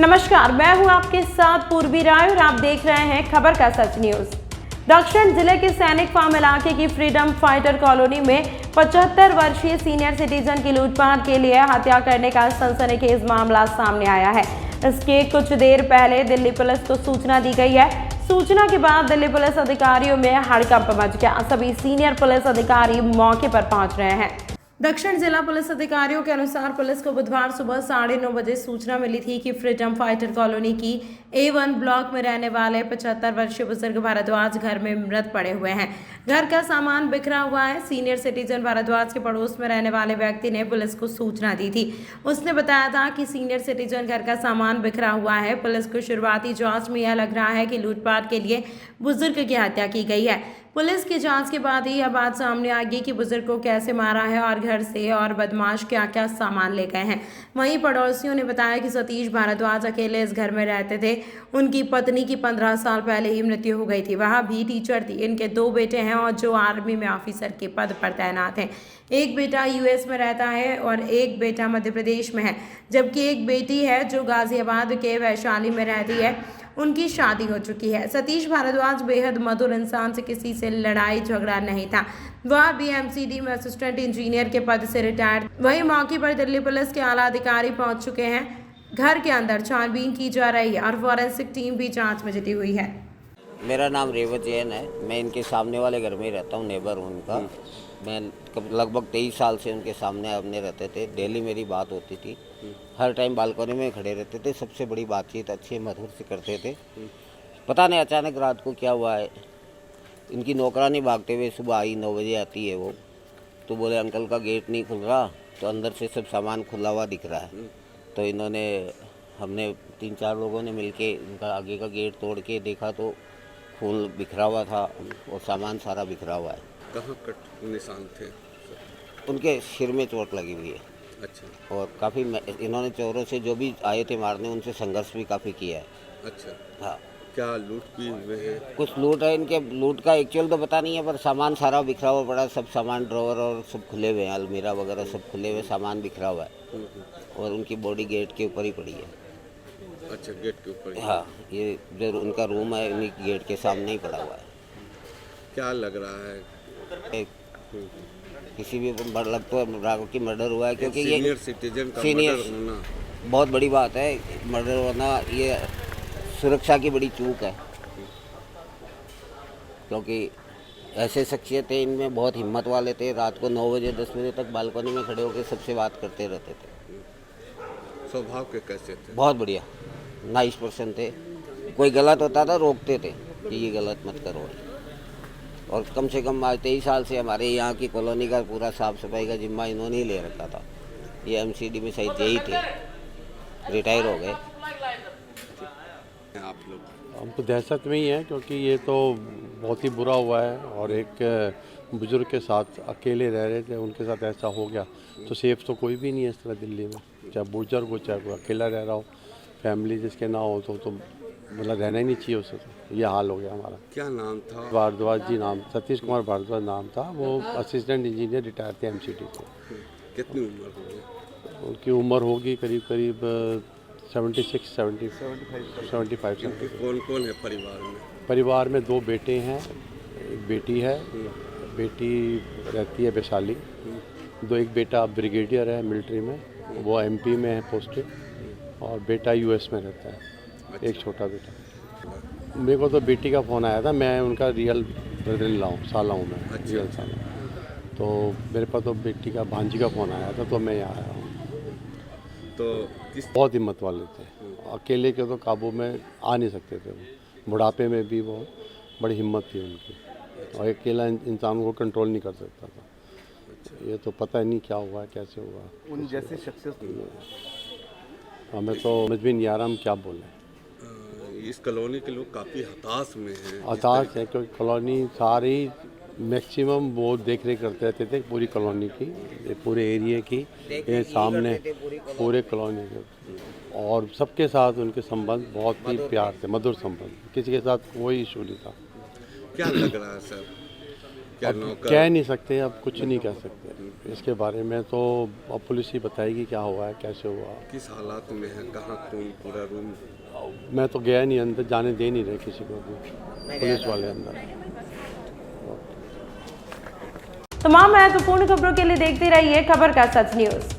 नमस्कार, मैं हूं आपके साथ पूर्वी राय और आप देख रहे हैं खबर का सच न्यूज। दक्षिण जिले के सैनिक फार्म इलाके की फ्रीडम फाइटर कॉलोनी में 75 वर्षीय सीनियर सिटीजन की लूटपाट के लिए हत्या करने का सनसनीखेज मामला सामने आया है। इसके कुछ देर पहले दिल्ली पुलिस को सूचना दी गई है। सूचना के बाद दिल्ली पुलिस अधिकारियों में हड़कंप मच गया। सभी सीनियर पुलिस अधिकारी मौके पर पहुंच रहे हैं। दक्षिण जिला पुलिस अधिकारियों के अनुसार पुलिस को बुधवार सुबह 9:30 बजे सूचना मिली थी कि फ्रीडम फाइटर कॉलोनी की A1 ब्लॉक में रहने वाले 75 वर्षीय बुजुर्ग भारद्वाज घर में मृत पड़े हुए हैं। घर का सामान बिखरा हुआ है। सीनियर सिटीजन भारद्वाज के पड़ोस में रहने वाले व्यक्ति ने पुलिस को सूचना दी थी। उसने बताया था कि सीनियर सिटीजन घर का सामान बिखरा हुआ है। पुलिस को शुरुआती जांच में यह लग रहा है कि लूटपाट के लिए बुजुर्ग की हत्या की गई है। पुलिस की जांच के बाद ही यह बात सामने आएगी कि बुजुर्ग को कैसे मारा है और घर से और बदमाश क्या क्या सामान ले गए हैं। वहीं पड़ोसियों ने बताया कि सतीश भारद्वाज अकेले इस घर में रहते थे। उनकी पत्नी की 15 साल पहले ही मृत्यु हो गई थी। वह भी टीचर थी। इनके 2 बेटे हैं और जो आर्मी में ऑफिसर के पद पर तैनात हैं। एक बेटा US में रहता है और एक बेटा मध्य प्रदेश में है, जबकि एक बेटी है जो गाजियाबाद के वैशाली में रहती है। उनकी शादी हो चुकी है। सतीश भारद्वाज बेहद मधुर इंसान से किसी से लड़ाई झगड़ा नहीं था। वह BMCD में असिस्टेंट इंजीनियर के पद से रिटायर्ड। वहीं मौके पर दिल्ली पुलिस के आला अधिकारी पहुंच चुके हैं। घर के अंदर छानबीन की जा रही है और फॉरेंसिक टीम भी जांच में जुटी हुई है। मेरा नाम रेवत जैन है। मैं इनके सामने वाले घर में ही रहता हूँ, नेबर हूँ उनका। मैं लगभग 23 साल से उनके सामने अपने रहते थे। डेली मेरी बात होती थी। हर टाइम बालकनी में खड़े रहते थे। सबसे बड़ी बातचीत अच्छे मधुर से करते थे। पता नहीं अचानक रात को क्या हुआ है। इनकी नौकरानी भागते हुए सुबह आई, 9 बजे आती है वो। तो बोले अंकल का गेट नहीं खुल रहा, तो अंदर से सब सामान खुला हुआ दिख रहा है। तो हमने 3-4 लोगों ने मिलके उनका आगे का गेट तोड़ के देखा तो खून बिखरा हुआ था और सामान सारा बिखरा हुआ है। कहाँ कट निशान थे? उनके सिर में चोट लगी हुई है। अच्छा। और काफ़ी इन्होंने चोरों से जो भी आए थे मारने, उनसे संघर्ष भी काफ़ी किया है। अच्छा। हाँ। क्या लूट भी हुए हैं? कुछ लूट है। इनके लूट का एक्चुअल तो पता नहीं है, पर सामान सारा बिखरा हुआ पड़ा। सब सामान ड्रॉवर और सब खुले हुए हैं, अलमीरा वगैरह सब खुले हुए, सामान बिखरा हुआ है। और उनकी बॉडी गेट के ऊपर ही पड़ी है। अच्छा, गेट के ऊपर? हाँ, ये जो उनका रूम है उन्हीं गेट के सामने ही पड़ा हुआ है। क्या लग रहा है? किसी भी लग तो राघव की मर्डर हुआ है, क्योंकि ये सीनियर सिटीजन का सीनियर मर्डर होना बहुत बड़ी बात है। मर्डर होना ये सुरक्षा की बड़ी चूक है, क्योंकि ऐसे शख्सियत थे, इनमें बहुत हिम्मत वाले थे। रात को 9 बजे 10 बजे तक बालकनी में खड़े होकर सबसे बात करते रहते थे। स्वभाव के कैसे थे? बहुत बढ़िया, नाइस पर्सन थे। कोई गलत होता था रोकते थे कि ये गलत मत करो। और कम से कम आज 23 साल से हमारे यहाँ की कॉलोनी का पूरा साफ सफाई का जिम्मा इन्होंने ही ले रखा था। ये MCD में शायद यही थे, रिटायर हो गए। आप लोग? हम तो दहशत में ही हैं, क्योंकि ये तो बहुत ही बुरा हुआ है। और एक बुजुर्ग के साथ अकेले रह रहे थे, उनके साथ ऐसा हो गया तो सेफ तो कोई भी नहीं है इस तरह दिल्ली में। चाहे बुजुर्ग हो, चाहे कोई अकेला रह रहा हो, फैमिली जिसके ना हो तो मतलब रहना ही नहीं चाहिए उसे। तो ये हाल हो गया हमारा। क्या नाम था? भारद्वाज जी नाम, सतीश कुमार भारद्वाज नाम था। वो असिस्टेंट इंजीनियर रिटायर थे MCD से। कितनी उम्र होगी? उनकी उम्र होगी करीब 76, 75 साल। कौन कौन है परिवार में? परिवार में 2 बेटे हैं, एक बेटी है। बेटी रहती है वैशाली। एक बेटा ब्रिगेडियर है मिलिट्री में, वो MP में है पोस्टेड। और बेटा US में रहता है। एक छोटा बेटा। मेरे को तो बेटी का फ़ोन आया था। मैं उनका रियल ब्रदर इन लॉ साला हूँ मैं। अच्छा। रियल साला। तो मेरे पास तो बेटी का भांजी का फ़ोन आया था, तो मैं यहाँ आया हूँ। तो बहुत हिम्मत वाले थे। अकेले के तो काबू में आ नहीं सकते थे वो। बुढ़ापे में भी वो बड़ी हिम्मत थी उनकी। और अकेला इंसान को कंट्रोल नहीं कर सकता था। ये तो पता नहीं क्या हुआ, कैसे हुआ। उन जैसे शख्सियत हमें तो समझ में नहीं आ रहा हम क्या बोलें। इस कॉलोनी के लोग काफ़ी हताश में हैं। हताश है, क्योंकि कॉलोनी सारी मैक्सिमम वो देख रेख करते रहते थे पूरी कॉलोनी की, पूरे एरिया की, ये सामने पूरे कॉलोनी के। और सबके साथ उनके संबंध बहुत ही प्यार थे, मधुर संबंध। किसी के साथ कोई इशू नहीं था। क्या लग रहा है सर? क्या अब नौकर कह नहीं सकते, अब कुछ नहीं कह सकते इसके बारे में, तो अब पुलिस ही बताएगी क्या हुआ है, कैसे हुआ। किस हालात में है, कहाँ खून पूरा रूम? मैं तो गया नहीं अंदर, जाने दे नहीं रहे किसी को भी, पुलिस वाले अंदर। तमाम महत्वपूर्ण खबरों के लिए देखते रहिए खबर का सच न्यूज़।